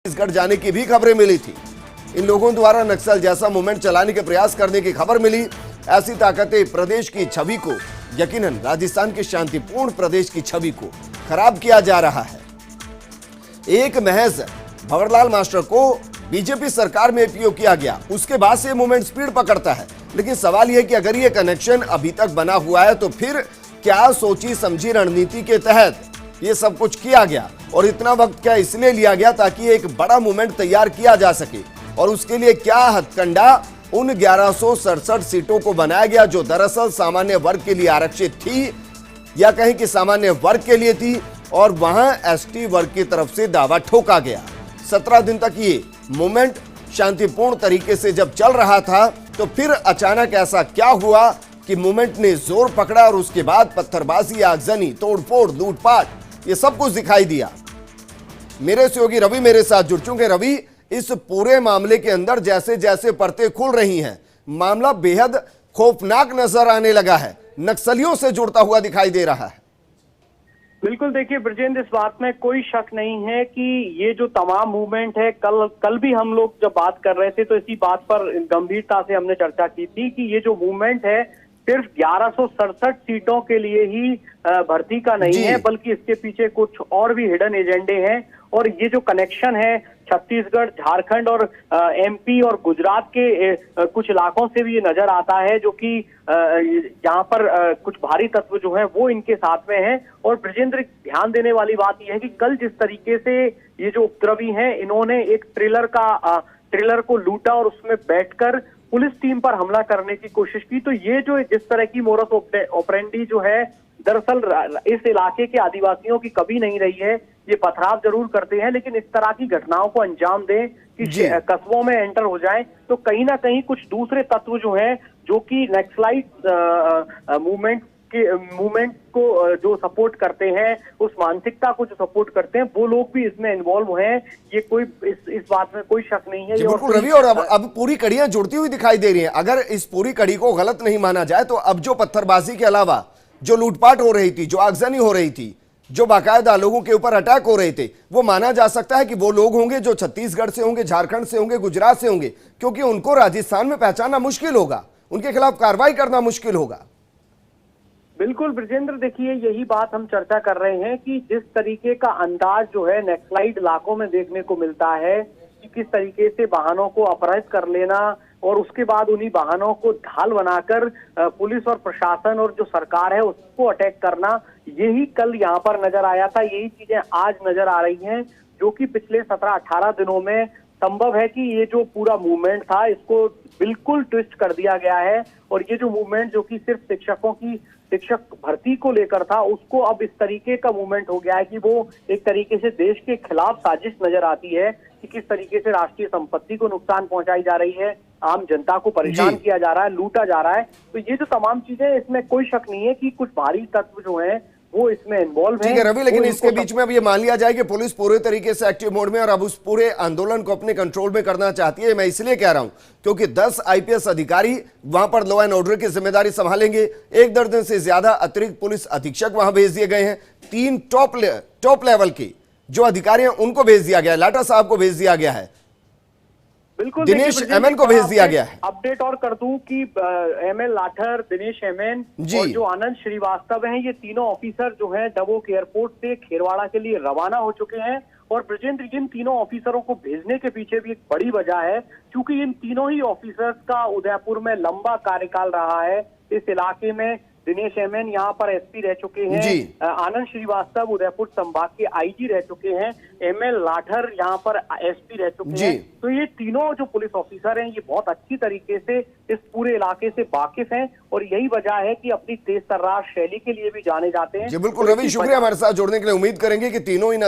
छत्तीसगढ़ जाने की भी खबरें मिली थी। इन लोगों द्वारा नक्सल जैसा मूवमेंट चलाने के प्रयास करने की खबर मिली। ऐसी ताकतें प्रदेश की छवि को, यकीनन राजस्थान के शांतिपूर्ण प्रदेश की छवि को खराब किया जा रहा है। एक महज भंवरलाल मास्टर को बीजेपी सरकार में पीओ किया गया, उसके बाद से मूवमेंट स्पीड पकड़ता है। लेकिन सवाल यह कि अगर ये कनेक्शन अभी तक बना हुआ है तो फिर क्या सोची समझी रणनीति के तहत ये सब कुछ किया गया, और इतना वक्त क्या इसलिए लिया गया ताकि एक बड़ा मूवमेंट तैयार किया जा सके, और उसके लिए क्या हथकंडा उन 1167 सीटों को बनाया गया जो दरअसल सामान्य वर्ग के लिए आरक्षित थी, या कहें कि सामान्य वर्ग के लिए थी, और वहां एसटी वर्ग की तरफ से दावा ठोका गया। 17 दिन तक ये मूवमेंट शांतिपूर्ण तरीके से जब चल रहा था तो फिर अचानक ऐसा क्या हुआ कि मूवमेंट ने जोर पकड़ा और उसके बाद पत्थरबाजी, आगजनी, तोड़फोड़, लूटपाट, ये सब कुछ दिखाई दिया। मेरे सहयोगी रवि मेरे साथ जुड़ चुके। रवि, इस पूरे मामले के अंदर जैसे जैसे परतें खुल रही हैं, मामला बेहद खौफनाक नजर आने लगा है, नक्सलियों से जुड़ता हुआ दिखाई दे रहा है। बिल्कुल, देखिए ब्रजेंद्र, इस बात में कोई शक नहीं है कि ये जो तमाम मूवमेंट है, कल भी हम लोग जब बात कर रहे थे तो इसी बात पर गंभीरता से हमने चर्चा की थी कि ये जो मूवमेंट है सिर्फ 1167 सीटों के लिए ही भर्ती का नहीं है, बल्कि इसके पीछे कुछ और भी हिडन एजेंडे हैं। और ये जो कनेक्शन है छत्तीसगढ़, झारखंड और एमपी और गुजरात के कुछ इलाकों से भी ये नजर आता है, जो कि यहाँ पर कुछ भारी तत्व जो है वो इनके साथ में हैं। और ब्रजेंद्र, ध्यान देने वाली बात यह है कि कल जिस तरीके से ये जो उपद्रवी हैं, इन्होंने एक ट्रेलर को लूटा और उसमें बैठकर पुलिस टीम पर हमला करने की कोशिश की। तो ये जो जिस तरह की मोरस ऑपरेंडी जो है, दरअसल इस इलाके के आदिवासियों की कभी नहीं रही है। ये पथराव जरूर करते हैं, लेकिन इस तरह की घटनाओं को अंजाम दें कि कस्बों में एंटर हो जाएं, तो कहीं ना कहीं कुछ दूसरे तत्व जो हैं, जो कि नक्सलाइट मूवमेंट को जो सपोर्ट करते हैं, उस मानसिकता को जो सपोर्ट करते हैं, वो लोग भी इसमें इन्वॉल्व हैं। ये कोई इस बात में कोई शक नहीं है। बिल्कुल रवि, और अब पूरी कड़ियां जुड़ती हुई दिखाई दे रही हैं। अगर इस पूरी कड़ी को गलत नहीं माना जाए तो अब जो पत्थरबाजी के अलावा जो लूटपाट हो रही थी, जो आगजनी हो रही थी, जो बाकायदा लोगों के ऊपर अटैक हो रहे थे, वो माना जा सकता है कि वो लोग होंगे जो छत्तीसगढ़ से होंगे, झारखंड से होंगे, गुजरात से होंगे, क्योंकि उनको राजस्थान में पहचानना मुश्किल होगा, उनके खिलाफ कार्रवाई करना मुश्किल होगा। बिल्कुल ब्रजेंद्र, देखिए यही बात हम चर्चा कर रहे हैं कि जिस तरीके का अंदाज जो है नक्सलाइट इलाकों में देखने को मिलता है कि किस तरीके से वाहनों को अपहरित कर लेना और उसके बाद उन्हीं वाहनों को ढाल बनाकर पुलिस और प्रशासन और जो सरकार है उसको अटैक करना, यही कल यहाँ पर नजर आया था। यही चीजें आज नजर आ रही हैं, जो कि पिछले 17-18 दिनों में संभव है कि ये जो पूरा मूवमेंट था इसको बिल्कुल ट्विस्ट कर दिया गया है। और ये जो मूवमेंट जो कि सिर्फ शिक्षक भर्ती को लेकर था, उसको अब इस तरीके का मूवमेंट हो गया है कि वो एक तरीके से देश के खिलाफ साजिश नजर आती है कि किस तरीके से राष्ट्रीय संपत्ति को नुकसान पहुंचाई जा रही है, आम जनता को परेशान किया जा रहा है, लूटा जा रहा है। तो ये जो तमाम चीजें, इसमें कोई शक नहीं है कि कुछ भारी तत्व जो हैं वो इसमें इन्वॉल्व है। ठीक है रवि, लेकिन इसके बीच में अब ये मान लिया जाए कि पुलिस पूरे तरीके से एक्टिव मोड में और अब उस पूरे आंदोलन को अपने कंट्रोल में करना चाहती है। मैं इसलिए कह रहा हूं क्योंकि 10 आईपीएस अधिकारी वहां पर लॉ एंड ऑर्डर की जिम्मेदारी संभालेंगे। 1 दर्जन से ज्यादा अतिरिक्त पुलिस अधीक्षक वहां भेज दिए गए हैं। 3 टॉप लेवल के जो अधिकारी हैं उनको भेज दिया गया है। लाटा साहब को भेज दिया गया है, बिल्कुल दिनेश एमएन को भेज दिया गया है। अपडेट और कर दूं कि एमएल लाठर, दिनेश एमएन और जो आनंद श्रीवास्तव हैं, ये तीनों ऑफिसर जो हैं डबोक एयरपोर्ट से खेरवाड़ा के लिए रवाना हो चुके हैं। और ब्रजेंद्र, इन तीनों ऑफिसरों को भेजने के पीछे भी एक बड़ी वजह है, क्योंकि इन तीनों ही ऑफिसर्स का उदयपुर में लंबा कार्यकाल रहा है। इस इलाके में दिनेश एमएन यहाँ पर एसपी रह चुके हैं, आनंद श्रीवास्तव उदयपुर संभाग के आईजी रह चुके हैं, एमएल लाठर यहाँ पर एसपी रह चुके हैं। तो ये तीनों जो पुलिस ऑफिसर हैं, ये बहुत अच्छी तरीके से इस पूरे इलाके से वाकिफ हैं, और यही वजह है कि अपनी तेज तर्रार शैली के लिए भी जाने जाते हैं। जी बिल्कुल रवि, शुक्रिया हमारे साथ जुड़ने के लिए। उम्मीद करेंगे कि तीनों इन